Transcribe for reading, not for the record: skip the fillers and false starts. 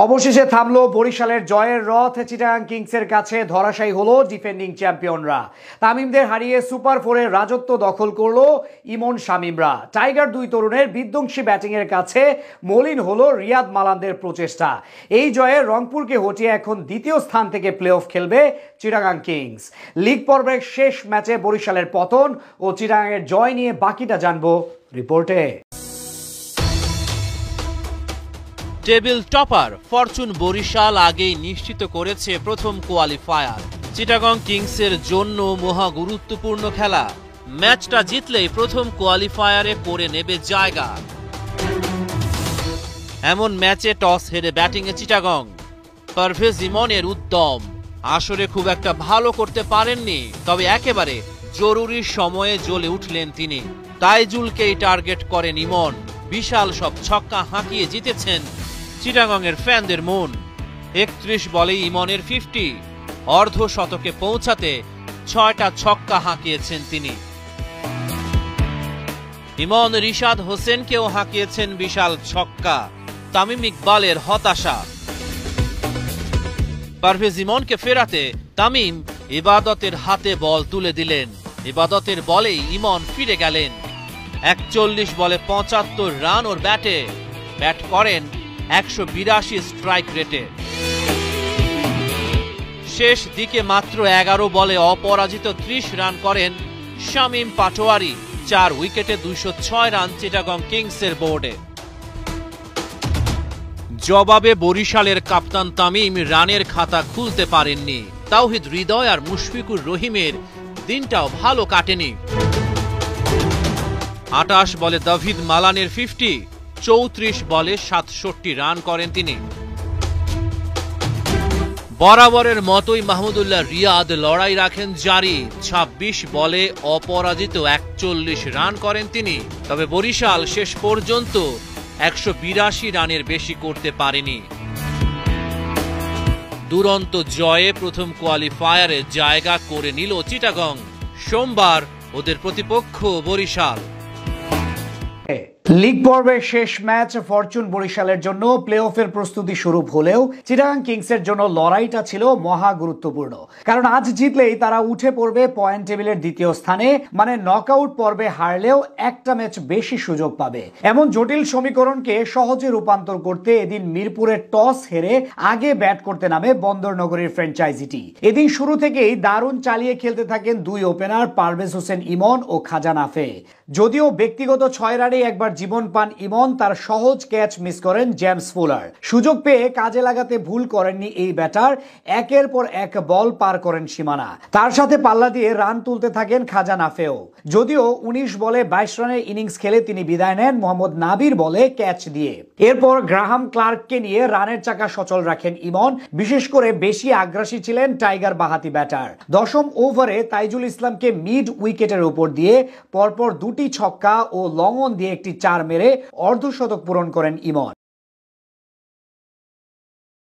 অবশেষে থামলো বরিশালের জয়ের রথ। চিটাগাং কিংসের কাছে ধরাশায়ী হলো ডিফেন্ডিং চ্যাম্পিয়নরা। তামিমদের হারিয়ে সুপার ফোরের রাজত্ব দখল করলো ইমন শামিমরা। টাইগার দুই তরুণের বিধ্বংসী ব্যাটিংয়ের কাছে মলিন হলো রিয়াদ মালানদের প্রচেষ্টা। এই জয়ে রংপুরকে হটিয়ে এখন দ্বিতীয় স্থান থেকে প্লে অফ খেলবে চিটাগাং কিংস। লিগ পর্বের শেষ ম্যাচে বরিশালের পতন ও চিটাগাংয়ের জয় নিয়ে বাকিটা জানবো রিপোর্টে। টেবিল টপার ফরচুন বরিশাল আগেই নিশ্চিত করেছে প্রথম কোয়ালিফায়ার। চিটাগং কিংসের জন্য মহা গুরুত্বপূর্ণ খেলা। ম্যাচটা জিতলেই প্রথম কোয়ালিফায়ারে করে নেবে জায়গা। এমন ম্যাচে টস হেরে ব্যাটিংয়ে চিটাগং। পারভেজ ইমনের উদ্যম। আসরে খুব একটা ভালো করতে পারেননি, তবে একেবারে জরুরি সময়ে জ্বলে উঠলেন তিনি। তাইজুলকেই টার্গেট করেন ইমন। বিশাল সব ছক্কা হাঁকিয়ে জিতেছেন চিটাগংয়ের ফ্যানদের মন। ৩১ বলেই ইমনের 50, অর্ধ শতকে পৌঁছাতে ৬টা ছক্কা হাঁকিয়েছেন তিনি। ইমন রিশাদ হোসেনকেও হাঁকিয়েছেন বিশাল ছক্কা। তামিম ইকবালের হতাশা। পারভেজ ইমনকে ফেরাতে তামিম ইবাদতের হাতে বল তুলে দিলেন। ইবাদতের বলেই ইমন ফিরে গেলেন। ৪১ বলে ৭৫ রান ওর ব্যাটে। ব্যাট করেন ১৮২ স্ট্রাইক রেটে। শেষ দিকে মাত্র ১১ বলে অপরাজিত ৩০ রান করেন শামীম পাটোয়ারি। ৪ উইকেটে ২০৬ রান চিটাগং কিংসের বোর্ডে। জবাবে বরিশালের কাপ্তান তামিম রানের খাতা খুলতে পারেননি। তাওহিদ হৃদয় আর মুশফিকুর রহিমের দিনটাও ভালো কাটেনি। ২৮ বলে দাভিদ মালানের 50, ৩৪ বলে ৬৭ রান করেন তিনি। বরাবরের মতোই মাহমুদুল্লাহ রিয়াদ লড়াই রাখেন জারি। ২৬ বলে অপরাজিত ৪১ রান করেন তিনি। তবে বরিশাল শেষ পর্যন্ত ১৮২ রানের বেশি করতে পারেনি। দুরন্ত জয়ে প্রথম কোয়ালিফায়ারে জায়গা করে নিল চিটাগং। সোমবার ওদের প্রতিপক্ষ বরিশাল। লিগ পর্বের শেষ ম্যাচ ফরচুন বরিশালের জন্য প্লে অফের প্রস্তুতি শুরু হলেও চিটাগাং কিংসের জন্য লড়াইটা ছিল মহা গুরুত্বপূর্ণ। কারণ আজ জিতলেই তারা উঠে পড়বে পয়েন্ট টেবিলের দ্বিতীয় স্থানে, মানে নকআউট পর্বে হারলেও একটা ম্যাচ বেশি সুযোগ পাবে। এমন জটিল সমীকরণকে সহজে রূপান্তর করতে এদিন মিরপুরের টস হেরে আগে ব্যাট করতে নামে বন্দরনগরীর ফ্র্যাঞ্চাইজিটি। এদিন শুরু থেকেই দারুণ চালিয়ে খেলতে থাকেন দুই ওপেনার পারভেজ হোসেন ইমন ও খাজা নাফে। যদিও ব্যক্তিগত ৬ রানে একবার জীবন পান ইমন, তার সহজ ক্যাচ মিস করেন জেমস ফুলার। সুযোগ পেয়ে কাজে লাগাতে ভুল করেননি এই ব্যাটার। একের পর এক বল পার করেন সীমানা। তার সাথে পাল্লা দিয়ে রান তুলতে থাকেন খাজা নাফেও। যদিও ১৯ বলে ২২ রানের ইনিংস খেলে তিনি বিদায় নেন মোহাম্মদ নাবির বলে ক্যাচ দিয়ে। এরপর গ্রাহাম ক্লার্ককে নিয়ে রানের চাকা সচল রাখেন ইমন। বিশেষ করে বেশি আগ্রাসী ছিলেন টাইগার বাহাতি ব্যাটার। ১০ম ওভারে তাইজুল ইসলামকে মিড উইকেটের উপর দিয়ে পরপর ২টি ছক্কা ও লং অন দিয়ে একটি ৪ মেরে অর্ধশতক পূরণ করেন ইমন।